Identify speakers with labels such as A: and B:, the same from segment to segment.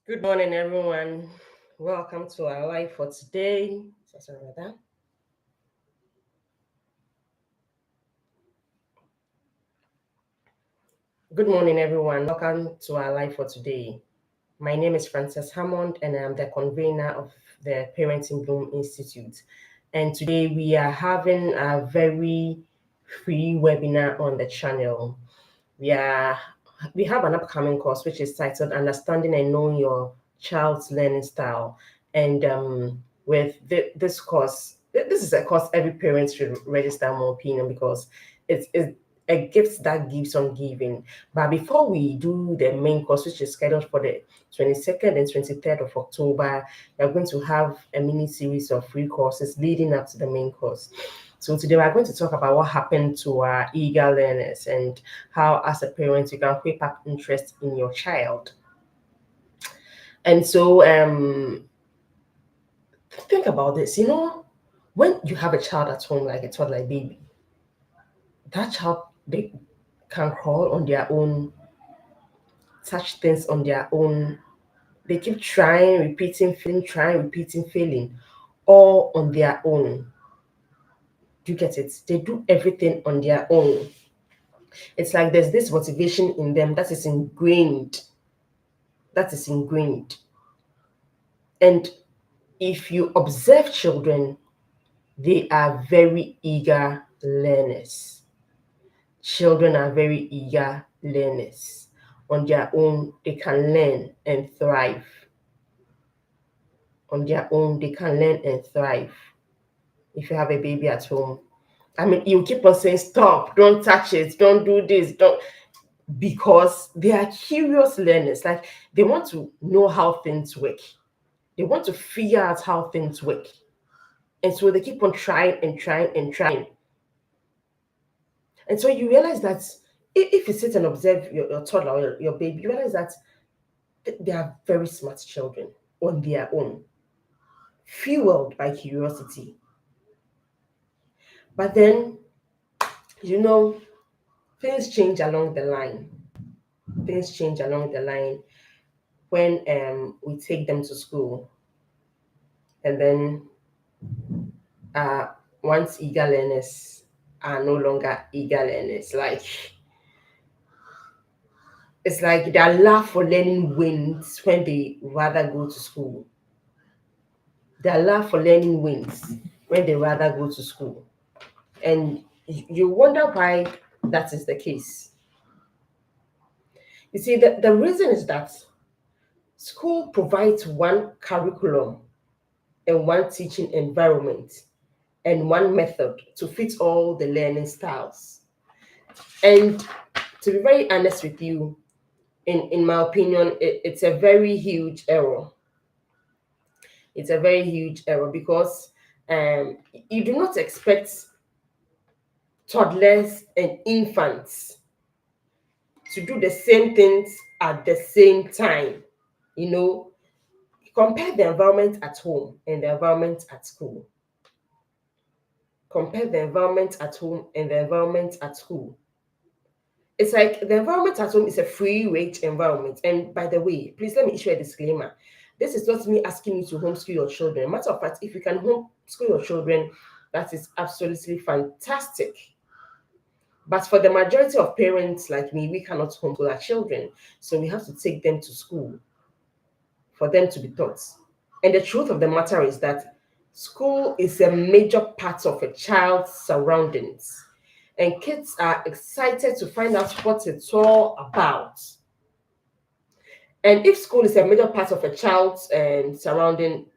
A: Good morning, everyone. Welcome to our live for today. Sorry about that. Good morning, everyone. Welcome to our live for today. My name is Frances Hammond, and I'm the convener of the Parenting Bloom Institute. And today we are having a very free webinar on the channel. We have an upcoming course which is titled Understanding and Knowing Your Child's Learning Style. And with this course, this is a course every parent should register, in my opinion, because it's a gift that gives on giving. But before we do the main course, which is scheduled for the 22nd and 23rd of October, we're going to have a mini series of free courses leading up to the main course. So today we're going to talk about what happened to our eager learners and how, as a parent, you can whip up interest in your child. And so think about this. When you have a child at home, like a toddler baby, that child, they can crawl on their own, touch things on their own. They keep trying, repeating, failing, trying, repeating, failing, all on their own. Do you get it? They do everything on their own. It's like there's this motivation in them that is ingrained. And if you observe children, they are very eager learners. Children are very eager learners. On their own, they can learn and thrive. On their own, they can learn and thrive. If you have a baby at home, you keep on saying, stop, don't touch it, don't do this, don't, because they are curious learners. Like, they want to know how things work. They want to figure out how things work. And so they keep on trying and trying and trying. And so you realize that if you sit and observe your toddler or your baby, you realize that they are very smart children on their own, fueled by curiosity. But then, things change along the line. Things change along the line when we take them to school. And then once eager learners are no longer eager learners, it's like their love for learning wins when they rather go to school. Their love for learning wins when they rather go to school. And you wonder why that is the case. You see, the reason is that school provides one curriculum and one teaching environment and one method to fit all the learning styles. And to be very honest with you, in my opinion, it's a very huge error. It's a very huge error because you do not expect toddlers and infants to do the same things at the same time. Compare the environment at home and the environment at school. Compare the environment at home and the environment at school. It's like the environment at home is a free range environment. And by the way, please let me issue a disclaimer. This is not me asking you to homeschool your children. Matter of fact, if you can homeschool your children, that is absolutely fantastic. But for the majority of parents like me, we cannot homeschool our children. So we have to take them to school for them to be taught. And the truth of the matter is that school is a major part of a child's surroundings. And kids are excited to find out what it's all about. And if school is a major part of a child's surrounding,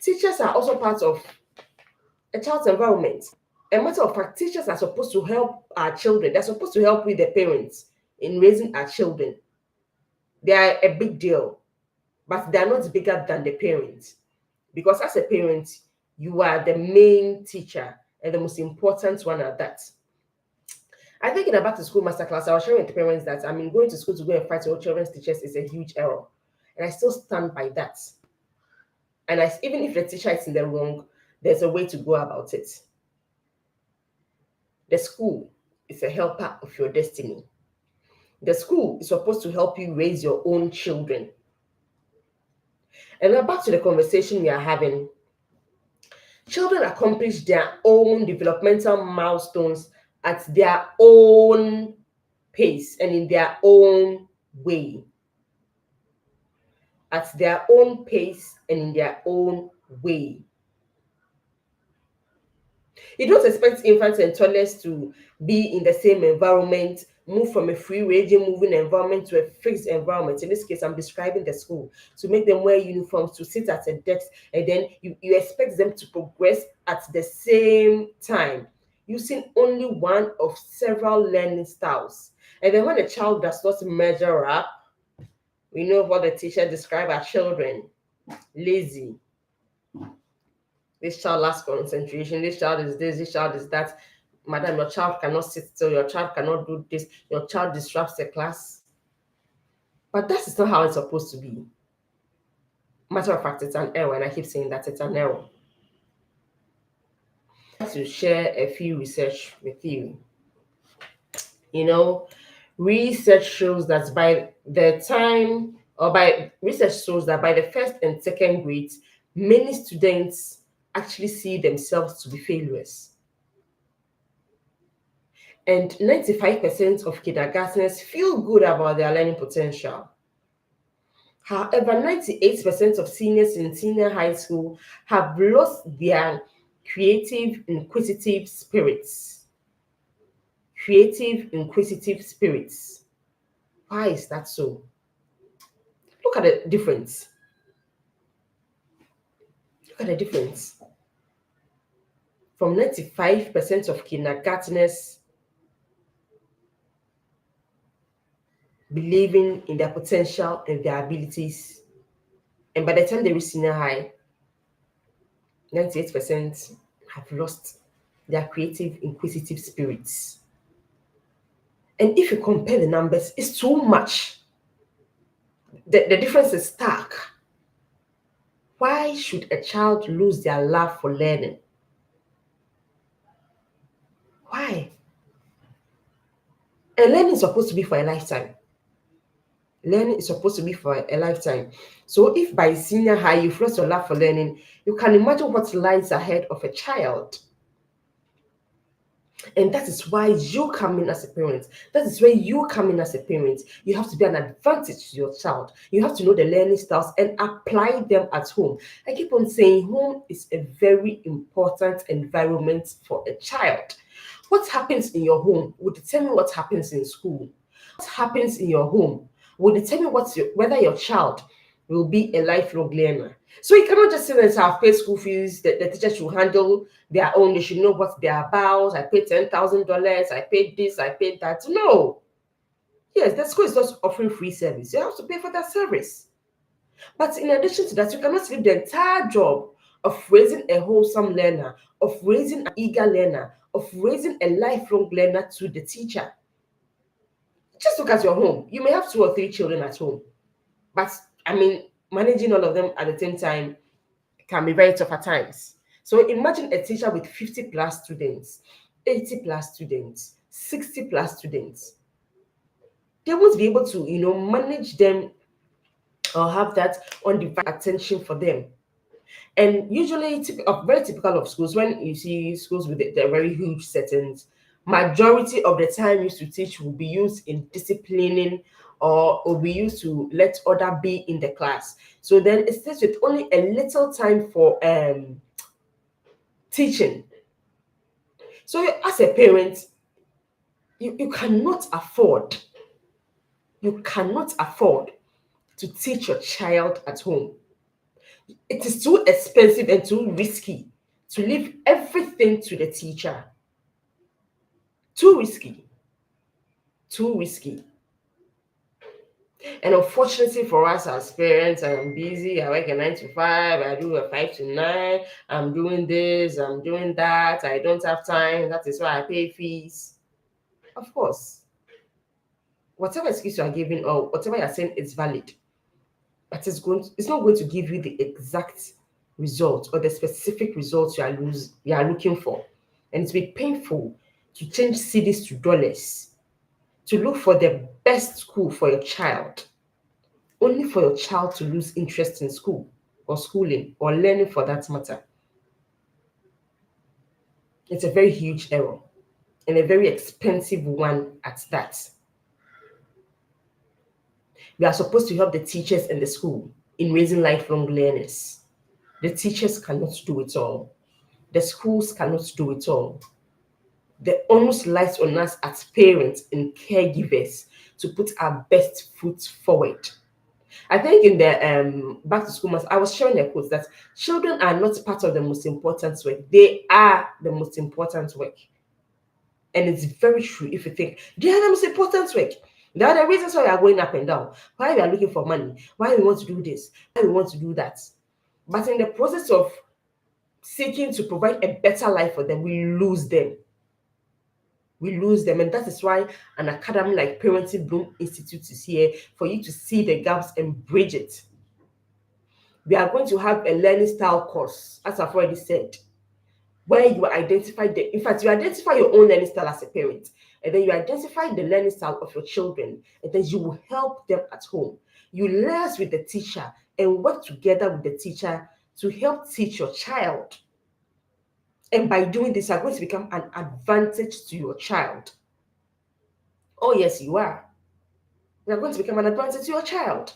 A: teachers are also part of a child's environment. A matter of fact, teachers are supposed to help our children. They're supposed to help with the parents in raising our children. They are a big deal, but they are not bigger than the parents. Because as a parent, you are the main teacher and the most important one at that. I think in a back to school masterclass, I was sharing with the parents that going to school to go and fight your children's teachers is a huge error. And I still stand by that. And even if the teacher is in the wrong, there's a way to go about it. The school is a helper of your destiny. The school is supposed to help you raise your own children. And now back to the conversation we are having. Children accomplish their own developmental milestones at their own pace and in their own way. At their own pace and in their own way. You don't expect infants and toddlers to be in the same environment, move from a free ranging moving environment to a fixed environment. In this case, I'm describing the school, to make them wear uniforms, to sit at a desk, and then you expect them to progress at the same time, using only one of several learning styles. And then when a child does not measure up, we know what the teacher described as children: lazy. This child lacks concentration. This child is this. This child is that. Madam, your child cannot sit still. Your child cannot do this. Your child disrupts the class. But that is not how it's supposed to be. Matter of fact, it's an error, and I keep saying that it's an error. To share a few research with you. Research shows that by the first and second grades, many students actually see themselves to be failures. And 95% of kindergartners feel good about their learning potential. However, 98% of seniors in senior high school have lost their creative, inquisitive spirits. Creative, inquisitive spirits. Why is that so? Look at the difference. Look at the difference. From 95% of kindergartners believing in their potential and their abilities, and by the time they reach senior high, 98% have lost their creative, inquisitive spirits. And if you compare the numbers, it's too much. The difference is stark. Why should a child lose their love for learning? Why? And learning is supposed to be for a lifetime. Learning is supposed to be for a lifetime. So if by senior high you've lost your love for learning, you can imagine what lies ahead of a child. And that is why you come in as a parent. That is where you come in as a parent. You have to be an advantage to your child. You have to know the learning styles and apply them at home. I keep on saying home is a very important environment for a child. What happens in your home will determine what happens in school. What happens in your home will determine whether your child will be a lifelong learner. So you cannot just say that I've paid school fees, the teachers should handle their own, they should know what they're about. I paid $10,000, I paid this, I paid that. No. Yes, the school is not offering free service. You have to pay for that service. But in addition to that, you cannot leave the entire job of raising a wholesome learner, of raising an eager learner, of raising a lifelong learner to the teacher. Just look at your home. You may have 2 or 3 children at home. But, managing all of them at the same time can be very tough at times. So imagine a teacher with 50 plus students, 80 plus students, 60 plus students. They won't be able to, manage them or have that undivided attention for them. And usually, very typical of schools, when you see schools with the very huge settings, majority of the time used to teach will be used in disciplining or will be used to let other be in the class. So then it starts with only a little time for teaching. So as a parent, you cannot afford to teach your child at home. It is too expensive and too risky to leave everything to the teacher. Too risky. Too risky. And unfortunately for us as parents, I'm busy, I work a 9 to 5, I do a 5 to 9, I'm doing this, I'm doing that, I don't have time, that is why I pay fees. Of course, whatever excuse you are giving or whatever you're saying is valid, but it's not going to give you the exact result or the specific results you are looking for. And it's be painful to change cedis to dollars to look for the best school for your child, only for your child to lose interest in school or schooling or learning for that matter. It's a very huge error and a very expensive one at that. We are supposed to help the teachers in the school in raising lifelong learners. The teachers cannot do it all. The schools cannot do it all. The onus lies on us as parents and caregivers to put our best foot forward. I think in the back to school month, I was sharing a quote that children are not part of the most important work. They are the most important work. And it's very true if you think they are the most important work. There are the reasons why we are going up and down, why we are looking for money, why we want to do this, why we want to do that. But in the process of seeking to provide a better life for them, we lose them. We lose them. And that is why an academy like Parenting Bloom Institute is here for you to see the gaps and bridge it. We are going to have a learning style course, as I've already said, where you identify in fact, you identify your own learning style as a parent, and then you identify the learning style of your children, and then you will help them at home. You liaise with the teacher and work together with the teacher to help teach your child. And by doing this, you're going to become an advantage to your child. Oh, yes, you are. You're going to become an advantage to your child.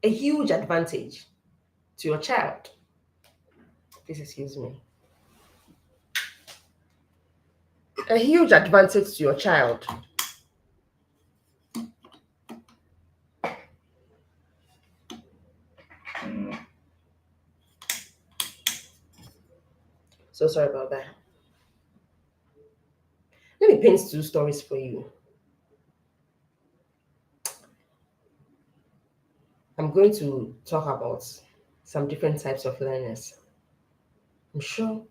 A: A huge advantage to your child. Please excuse me. A huge advantage to your child. So sorry about that. Let me paint two stories for you. I'm going to talk about some different types of learners. I'm sure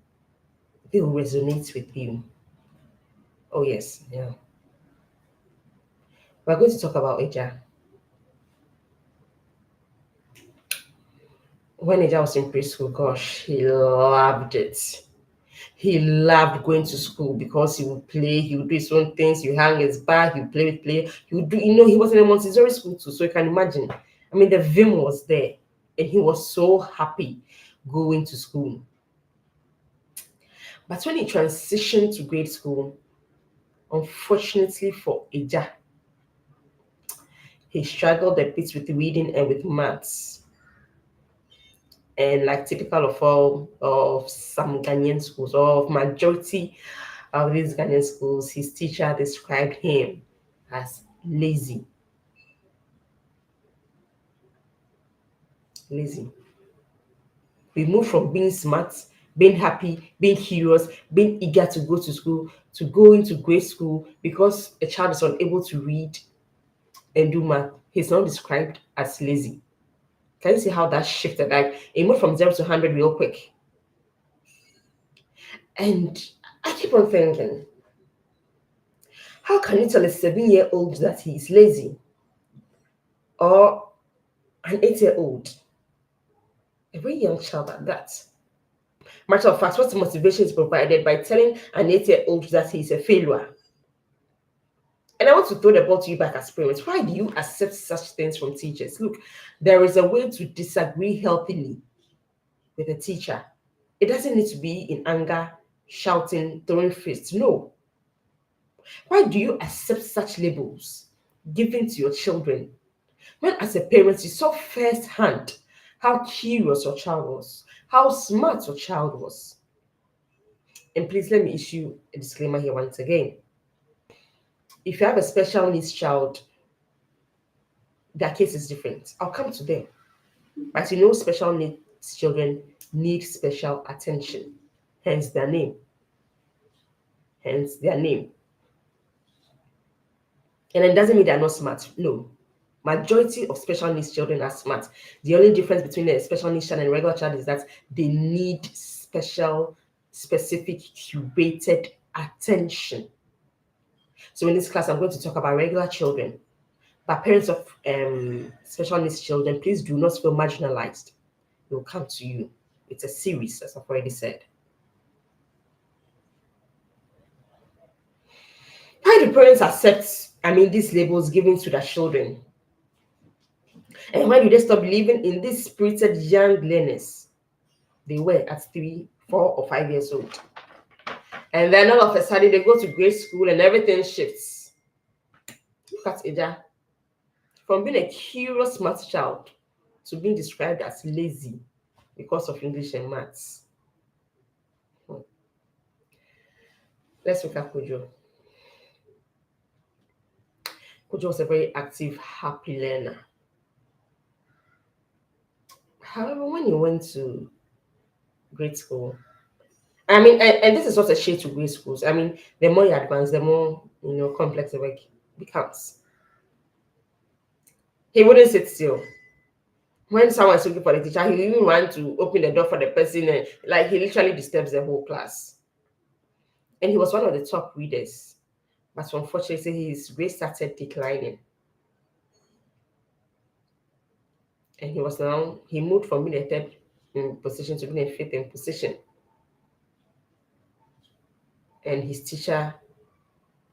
A: they will resonate with you. Oh, yes, yeah. We're going to talk about Eja. When Eja was in preschool, gosh, he loved it. He loved going to school because he would play, he would do his own things, he would hang his bag, he would play with play. He would do, he was in a Montessori school too, so you can imagine. I mean, the vim was there, and he was so happy going to school. But when he transitioned to grade school, unfortunately for Eja, he struggled a bit with reading and with maths. And like typical of all of some Ghanaian schools, or of majority of these Ghanaian schools, his teacher described him as lazy. Lazy. We move from being smart, being happy, being curious, being eager to go to school, to go into grade school because a child is unable to read and do math. He's now described as lazy. Can you see how that shifted? Like it moved from 0 to 100 real quick. And I keep on thinking, how can you tell a 7-year-old that he is lazy? Or an 8-year-old? A very young child at that. Matter of fact, what motivation is provided by telling an 8-year-old that he is a failure? And I want to throw the ball to you back as parents. Why do you accept such things from teachers? Look, there is a way to disagree healthily with a teacher. It doesn't need to be in anger, shouting, throwing fists. No. Why do you accept such labels given to your children when, as a parent, you saw firsthand how curious your child was, how smart your child was? And please let me issue a disclaimer here once again. If you have a special needs child, their case is different. I'll come to them. But special needs children need special attention. Hence their name. Hence their name. And it doesn't mean they're not smart. No. Majority of special needs children are smart. The only difference between a special needs child and a regular child is that they need special, specific, curated attention. So in this class, I'm going to talk about regular children. But parents of special needs children, please do not feel marginalized. It will come to you. It's a series, as I've already said. Why do parents accept, these labels given to their children? And when did they stop believing in these spirited young learners? They were at 3, 4, or 5 years old. And then all of a sudden they go to grade school and everything shifts. Look at Ida. From being a curious smart child to being described as lazy because of English and maths. Let's look at Kojo. Kojo was a very active, happy learner. However, when he went to grade school, I mean, and this is not a shade to grade schools. I mean, the more you advance, the more complex the work becomes. He wouldn't sit still. When someone's looking for the teacher, he even want to open the door for the person, and like he literally disturbs the whole class. And he was one of the top readers, but unfortunately, his grade started declining. And he moved from being a third position to being a fifth in position. And his teacher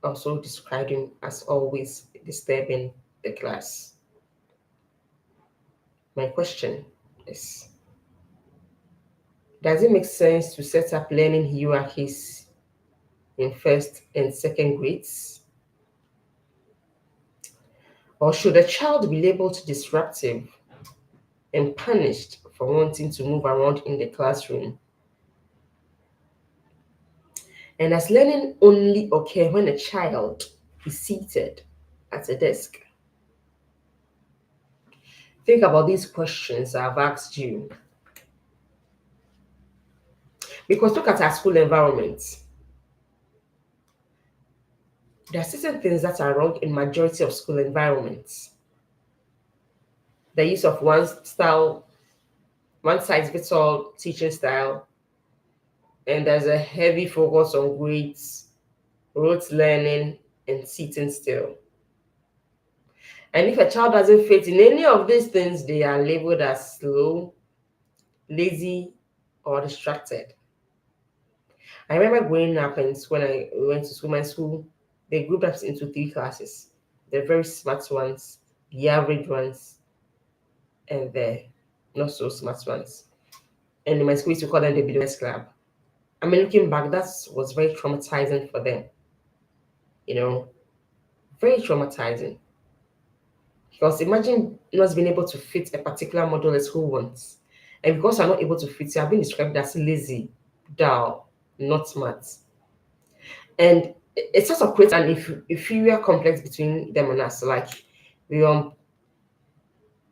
A: also described him as always disturbing the class. My question is, does it make sense to set up learning hierarchies in first and second grades? Or should a child be labeled disruptive and punished for wanting to move around in the classroom? And does learning only occur when a child is seated at a desk? Think about these questions I've asked you. Because look at our school environment. There are certain things that are wrong in majority of school environments. The use of one size fits all teaching style, and there's a heavy focus on grades, rote learning, and sitting still. And if a child doesn't fit in any of these things, they are labeled as slow, lazy, or distracted. I remember growing up, and when I went to school, my school, they grouped us into 3 classes. The very smart ones, the average ones, and the not so smart ones. And in my school, we used to call them the billionaires club. I mean, looking back, that was very traumatizing for them. Very traumatizing. Because imagine not being able to fit a particular model the school wants. And because you're not able to fit, you're being described as lazy, dull, not smart. And it sort of creates an inferior complex between them and us. Like, we're on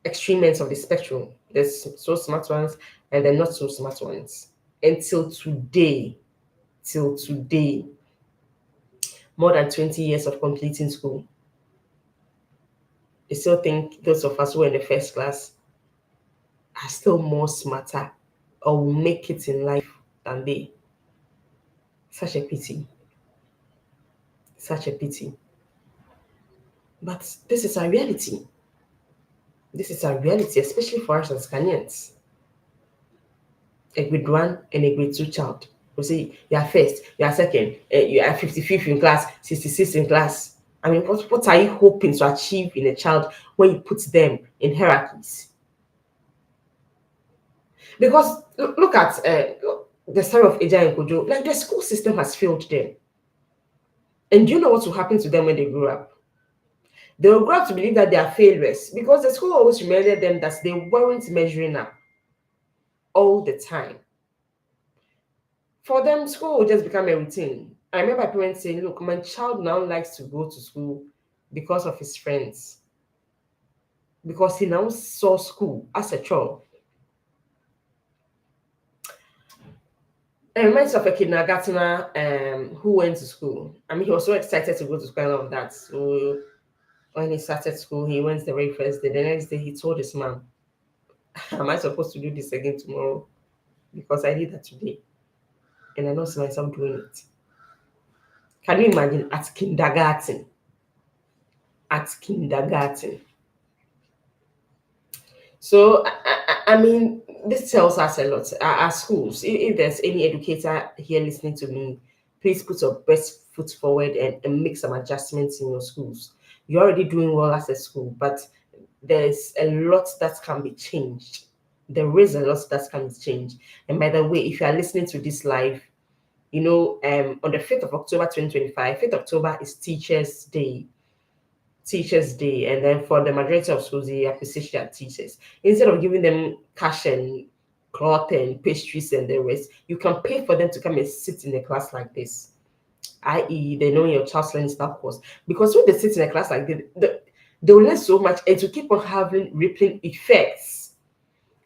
A: extreme ends of the spectrum. There's so smart ones and they're not so smart ones. Until today, more than 20 years of completing school, I still think those of us who are in the first class are still more smarter or will make it in life than they. Such a pity. Such a pity. But this is our reality. This is our reality, especially for us as Ghanaians. A grade 1 and a grade 2 child. We say you are first, you are second, you are 55th in class, 66th in class. I mean, what are you hoping to achieve in a child when you put them in hierarchies? Because look at the story of Eja and Kojo. Like, the school system has failed them. And do you know what will happen to them when they grow up? They will grow up to believe that they are failures because the school always reminded them that they weren't measuring up all the time. For them, school will just become a routine. I remember parents saying, look, my child now likes to go to school because of his friends. Because he now saw school as a chore. It reminds me of a kindergartner who went to school. I mean, he was so excited to go to school and all of that. So when he started school, he went the very first day. The next day, he told his mom, am I supposed to do this again tomorrow? Because I did that today. And I don't see myself doing it. Can you imagine at kindergarten? At kindergarten. So, I mean, this tells us a lot. Our schools, if there's any educator here listening to me, please put your best foot forward and make some adjustments in your schools. You're already doing well as a school, but there's a lot that can be changed. There is a lot that can be changed. And by the way, if you are listening to this live, on the 5th of October 2025, 5th October is Teachers Day. Teachers Day, and then for the majority of schools, they appreciate their teachers. Instead of giving them cash and cloth and pastries and the rest, you can pay for them to come and sit in a class like this, i.e., they know your child's learning style course. Because when they sit in a class like this, they will learn so much, and to keep on having rippling effects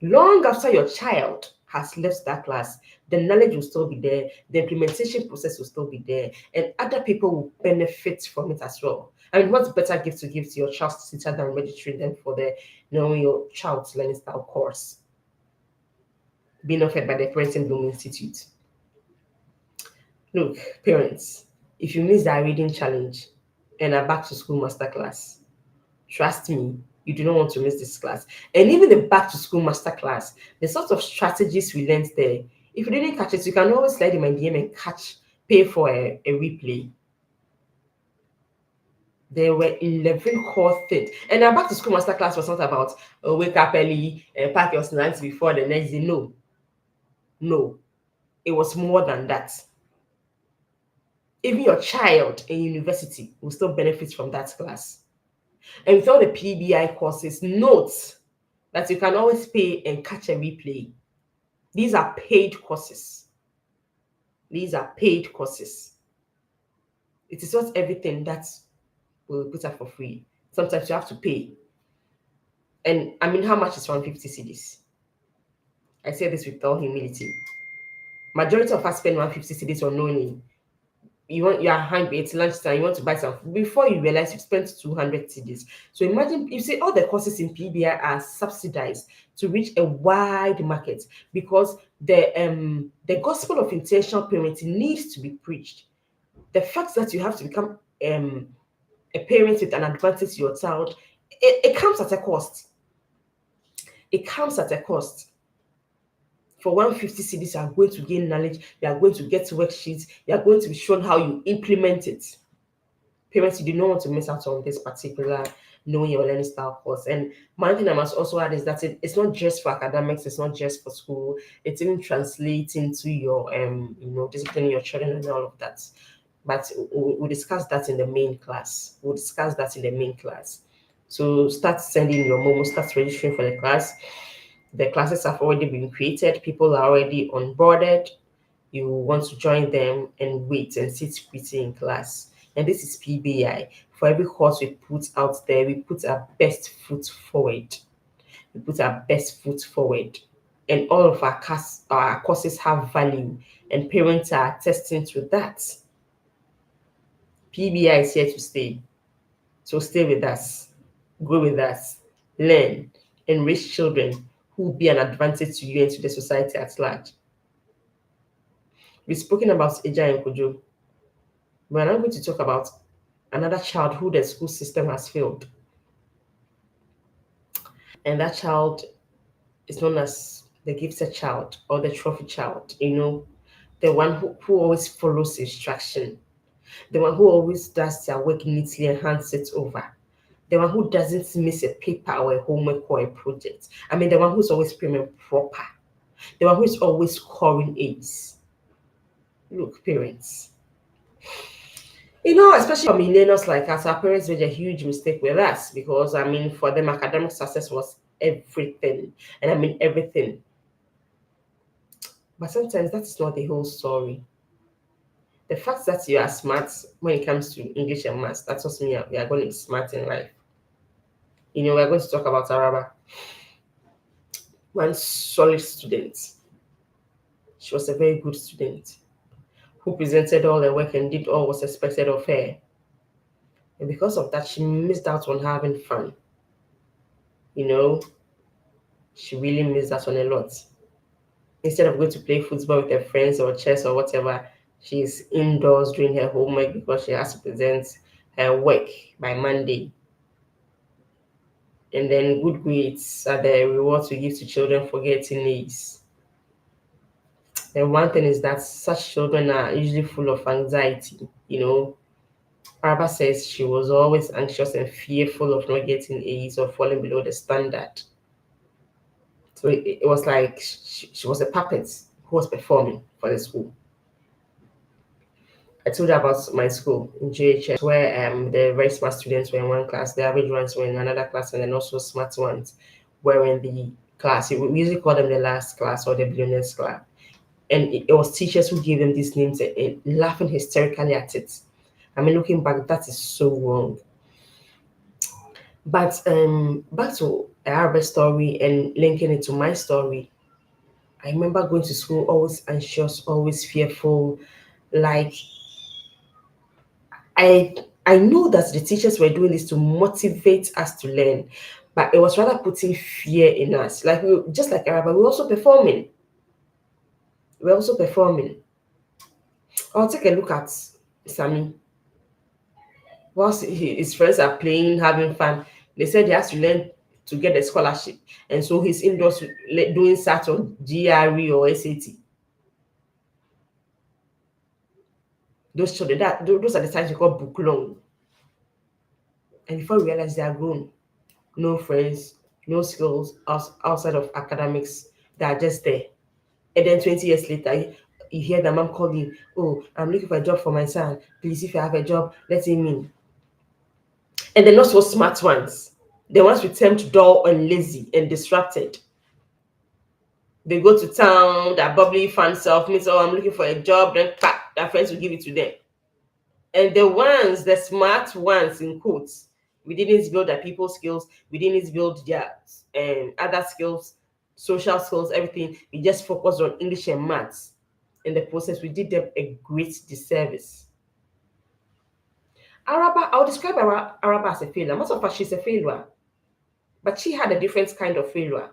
A: long after your child has left that class. The knowledge will still be there, the implementation process will still be there, and other people will benefit from it as well. I mean, what's better gift to give to your child's teacher than registering them for the knowing your child's learning style course being offered by the Parenting Bloom Institute? Look, parents, if you miss that reading challenge and a back to school masterclass, trust me, you do not want to miss this class. And even the back to school masterclass, the sort of strategies we learned there, if you didn't catch it, you can always slide in my DM and pay for a replay. There were 11 core things. And our back to school masterclass was not about wake up early, pack your snacks before the next day. No. No. It was more than that. Even your child in university will still benefit from that class. And with all the PBI courses, note that you can always pay and catch a replay. These are paid courses. These are paid courses. It is not everything that will put up for free. Sometimes you have to pay. And I mean, how much is 150 cedis? I say this with all humility. Majority of us spend 150 cedis unknowingly. You are hungry, it's lunchtime, you want to buy something. Before you realize you've spent 200 cedis. So imagine, you see, all the courses in PBI are subsidized to reach a wide market, because the gospel of intentional parenting needs to be preached. The fact that you have to become a parent with an advantage to your child, it comes at a cost. It comes at a cost. For 150 cedis, you are going to gain knowledge, you are going to get worksheets, you are going to be shown how you implement it. Parents, you do not want to miss out on this particular knowing your learning style course. And one thing I must also add is that it's not just for academics, it's not just for school, it's even translating to your disciplining your children and all of that. But we'll discuss that in the main class. So start sending your momo, start registering for the class. The classes have already been created. People are already onboarded. You want to join them and wait and sit pretty in class. And this is PBI. For every course we put out there, we put our best foot forward. And all of our courses have value, and parents are attesting to that. PBI is here to stay. So stay with us, grow with us, learn, and raise children who will be an advantage to you and to the society at large. We've spoken about Eja and Kojo. We're now going to talk about another child who the school system has failed. And that child is known as the gifted child or the trophy child, the one who always follows instruction, the one who always does their work neatly and hands it over, the one who doesn't miss a paper or a homework or a project. I mean, the one who's always prim and proper, the one who's always scoring A's. Look, parents, especially for millennials like us, our parents made a huge mistake with us, because, for them, academic success was everything. And I mean everything. But sometimes that is not the whole story. The fact that you are smart when it comes to English and maths, that doesn't mean we are going to be smart in life. We're going to talk about Araba. One solid student. She was a very good student who presented all the work and did all was expected of her. And because of that, she missed out on having fun. She really missed out on a lot. Instead of going to play football with her friends or chess or whatever, she's indoors doing her homework because she has to present her work by Monday. And then good grades are the rewards we give to children for getting A's. And one thing is that such children are usually full of anxiety, Araba says she was always anxious and fearful of not getting A's or falling below the standard. So it was like she was a puppet who was performing for the school. I told you about my school in GHS, where the very smart students were in one class, the average ones were in another class, and then also smart ones were in the class. We usually call them the last class or the billionaires class. And it was teachers who gave them these names and laughing hysterically at it. I mean, looking back, that is so wrong. But back to Arabic story and linking it to my story, I remember going to school always anxious, always fearful. Like I know that the teachers were doing this to motivate us to learn, but it was rather putting fear in us. Like just like Arabic, we're also performing. We're also performing. I'll take a look at Sami. Whilst his friends are playing, having fun, they said he has to learn to get a scholarship. And so he's indoors doing SAT or GRE or SAT. Those children, those are the times we call book long. And before we realize they are grown, no friends, no skills outside of academics, they are just there. And then 20 years later, you hear the mom calling, "Oh, I'm looking for a job for my son. Please, if you have a job, let him in." And they're not so smart ones. The ones with tempt dull and lazy and distracted. They go to town, that bubbly fun self means, "Oh, I'm looking for a job," then their friends will give it to them. And the smart ones in quotes, we didn't build their people skills, we didn't build their other skills, social skills, everything. We just focused on English and maths. In the process, we did them a great disservice. Araba, I'll describe Araba as a failure. Most of us, she's a failure. But she had a different kind of failure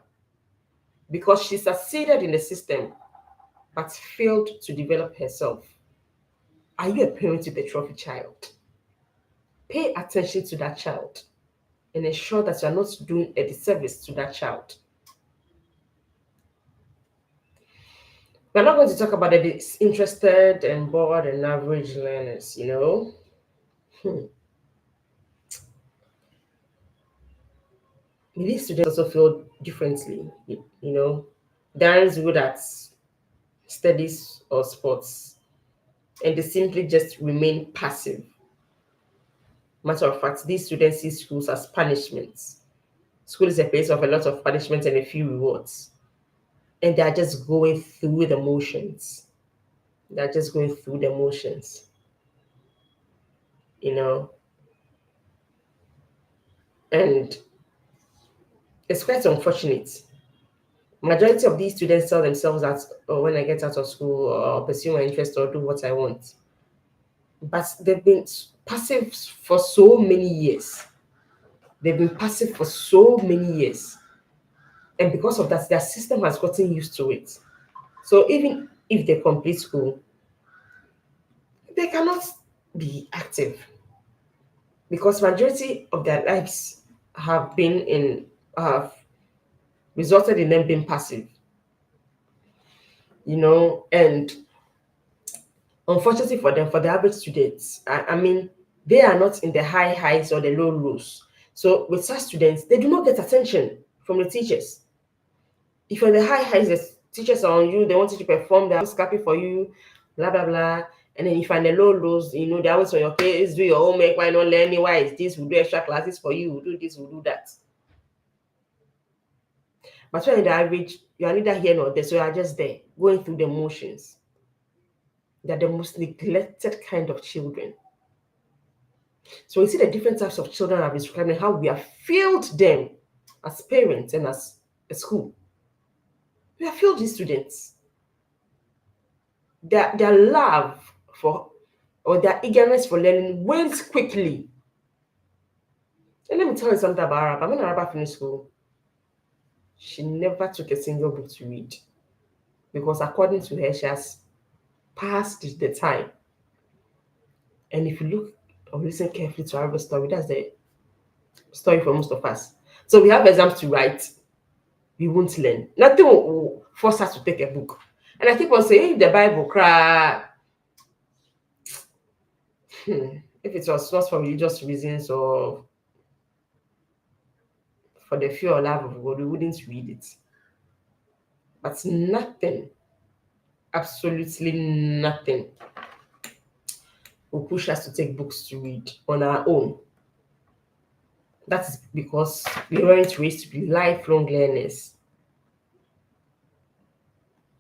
A: because she succeeded in the system but failed to develop herself. Are you a parent with a trophy child? Pay attention to that child and ensure that you are not doing a disservice to that child. We're not going to talk about the disinterested and bored and average learners, you know. These students also feel differently, you know. Darren's good at studies or sports, and they simply just remain passive. Matter of fact, these students see schools as punishments. School is a place of a lot of punishment and a few rewards. And they are just going through the motions. They're just going through the motions. You know. And it's quite unfortunate. Majority of these students tell themselves that, "Oh, when I get out of school, or pursue my interest or do what I want." But they've been passive for so many years. They've been passive for so many years. And because of that, their system has gotten used to it. So even if they complete school, they cannot be active because majority of their lives have resulted in them being passive, you know. And unfortunately for them, for the average students, I mean, they are not in the high highs or the low lows. So with such students, they do not get attention from the teachers. If you're in the high highs, the teachers are on you, they want you to perform, they're always clapping for you, blah blah blah. And then if you're in the low lows, you know, they're always on your case, do your homework, why not learning? Why is this? We'll do extra classes for you, we'll do this, we'll do that. But when in the average, you are neither here nor there, so you are just there, going through the motions. They're the most neglected kind of children. So we see the different types of children I've described and how we have failed them as parents and as a school. We have failed these students. Their love for or their eagerness for learning wanes quickly. And let me tell you something about Araba. When Araba finished school, she never took a single book to read because, according to her, she has passed the time. And if you look or listen carefully to Araba's story, that's the story for most of us. So we have exams to write, we won't learn. Nothing will force us to take a book. And I keep on saying, the Bible cry. If it was not for religious reasons or for the fear or love of God, we wouldn't read it. But nothing, absolutely nothing, will push us to take books to read on our own. That is because we weren't raised to be lifelong learners.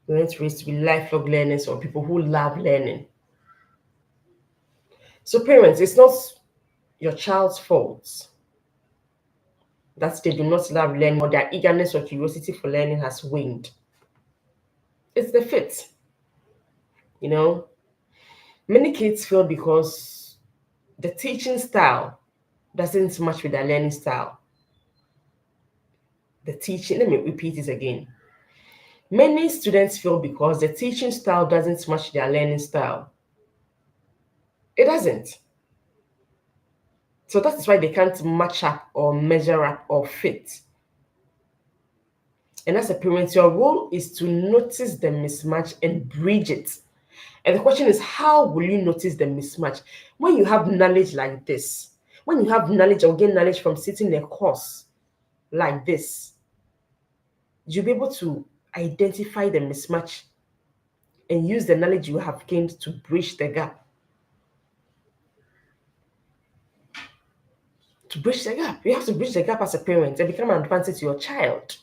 A: We weren't raised to be lifelong learners or people who love learning. So, parents, it's not your child's fault that they do not love learning or their eagerness or curiosity for learning has waned. It's the fit. You know, many kids fail because the teaching style doesn't match with their learning style. Let me repeat it again. Many students fail because the teaching style doesn't match their learning style. It doesn't. So that is why they can't match up or measure up or fit. And as a parent, your role is to notice the mismatch and bridge it. And the question is, how will you notice the mismatch? When you have knowledge like this, when you have knowledge or gain knowledge from sitting a course like this, you'll be able to identify the mismatch and use the knowledge you have gained to bridge the gap. To bridge the gap, you have to bridge the gap as a parent and become an advantage to your child.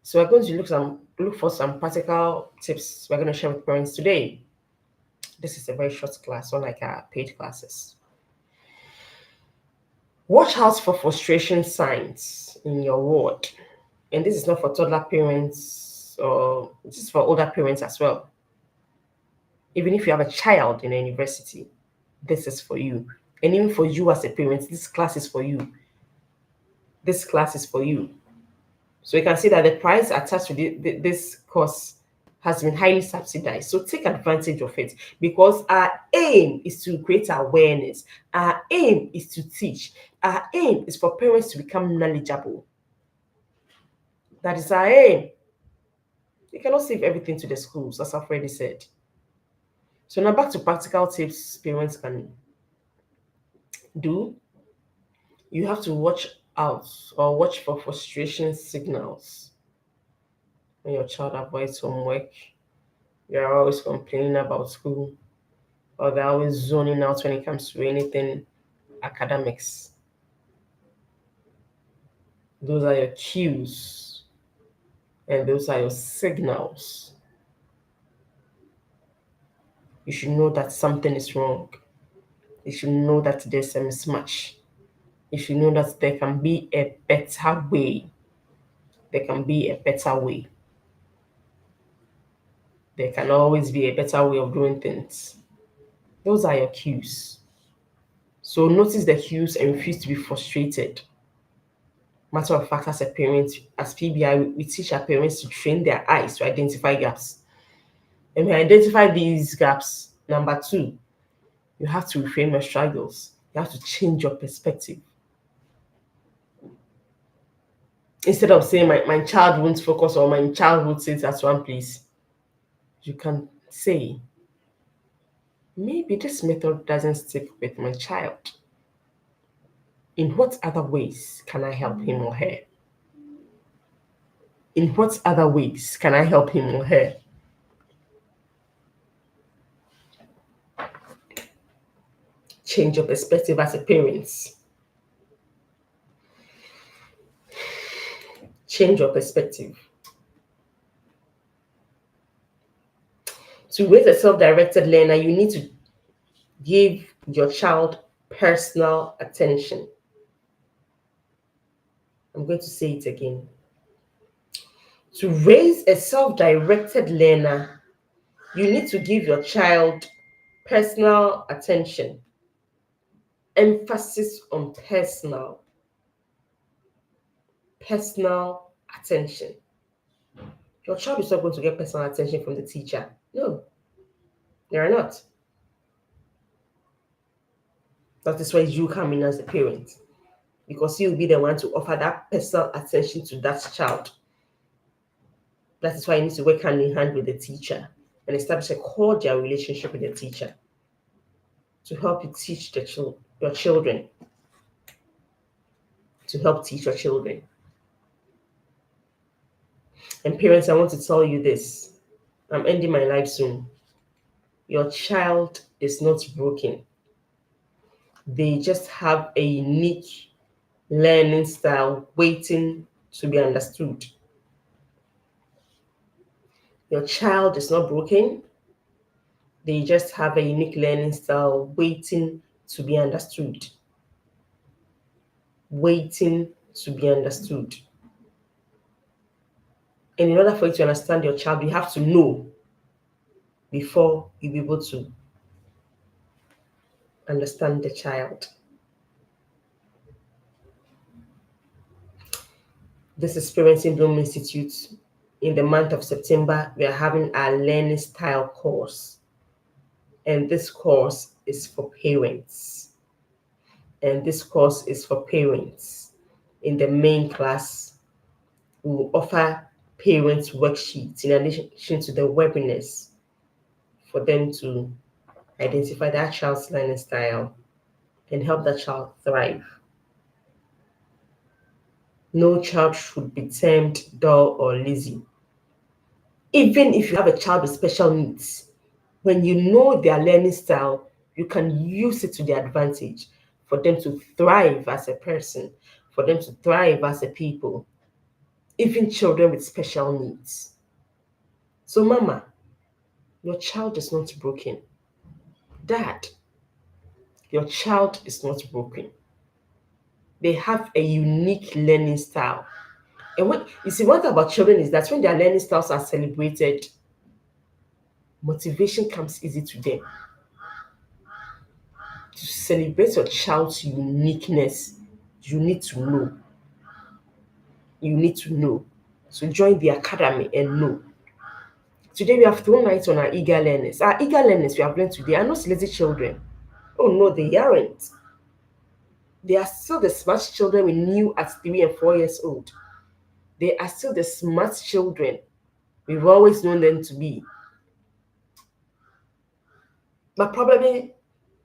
A: So we're going to look for some practical tips we're going to share with parents today. This is a very short class, unlike our paid classes. Watch out for frustration signs in your ward. And this is not for toddler parents, or this is for older parents as well. Even if you have a child in a university, this is for you. And even for you as a parent, this class is for you. This class is for you. So you can see that the price attached to this course has been highly subsidized. So take advantage of it, because our aim is to create awareness. Our aim is to teach. Our aim is for parents to become knowledgeable. That is our aim. You cannot save everything to the schools, as I've already said. So now back to practical tips parents can do. You have to watch out or watch for frustration signals. When your child avoids homework, you're always complaining about school, or they're always zoning out when it comes to anything academics. Those are your cues, and those are your signals. You should know that something is wrong. You should know that there's a mismatch. You should know that there can be a better way. There can be a better way. There can always be a better way of doing things. Those are your cues. So notice the cues and refuse to be frustrated. Matter of fact, as a parent, as PBI, we teach our parents to train their eyes to identify gaps. And when you identify these gaps, number 2, you have to reframe your struggles. You have to change your perspective. Instead of saying, my child won't focus or my child won't sit at one place, you can say, maybe this method doesn't stick with my child. In what other ways can I help him or her? In what other ways can I help him or her? Change your perspective as a parent. Change your perspective. To raise a self-directed learner, you need to give your child personal attention. I'm going to say it again. To raise a self-directed learner, you need to give your child personal attention. Emphasis on personal. Personal attention. Your child is not going to get personal attention from the teacher. No, they are not. That is why you come in as a parent, because you'll be the one to offer that personal attention to that child. That is why you need to work hand in hand with the teacher and establish a cordial relationship with the teacher. to help you teach your children. To help teach your children. And parents, I want to tell you this. I'm ending my life soon. Your child is not broken. They just have a unique learning style waiting to be understood. Your child is not broken. They just have a unique learning style waiting to be understood. Waiting to be understood. And in order for you to understand your child, you have to know before you'll be able to understand the child. This is Parenting Bloom Institute. In the month of September, we are having our learning style course. And this course is for parents. In the main class, we will offer parents worksheets in addition to the webinars for them to identify that child's learning style and help that child thrive. No child should be termed dull or lazy. Even if you have a child with special needs, when you know their learning style, you can use it to their advantage for them to thrive as a person, for them to thrive as a people, even children with special needs. So, Mama, your child is not broken. Dad, your child is not broken. They have a unique learning style. And what you see, one thing about children is that when their learning styles are celebrated, motivation comes easy to them. To celebrate your child's uniqueness, you need to know. You need to know. So join the academy and know. Today we have thrown light on our eager learners. Our eager learners we have learned today are not lazy children. Oh no, they aren't. They are still the smart children we knew at 3 and 4 years old. They are still the smart children we've always known them to be. But probably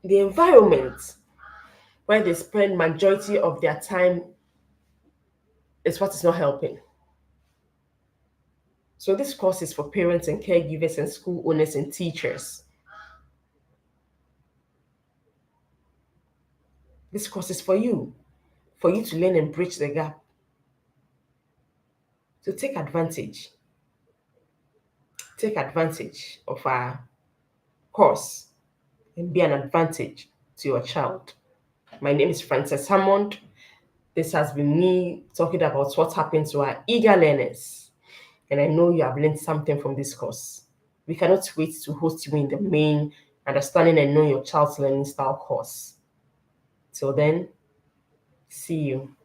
A: the environment where they spend majority of their time is what is not helping. So this course is for parents and caregivers and school owners and teachers. This course is for you to learn and bridge the gap. So take advantage. Take advantage of our course and be an advantage to your child. My name is Frances Hammond. This has been me talking about what happened to our eager learners. And I know you have learned something from this course. We cannot wait to host you in the main Understanding and Knowing Your Child's Learning Style course. Till then, see you.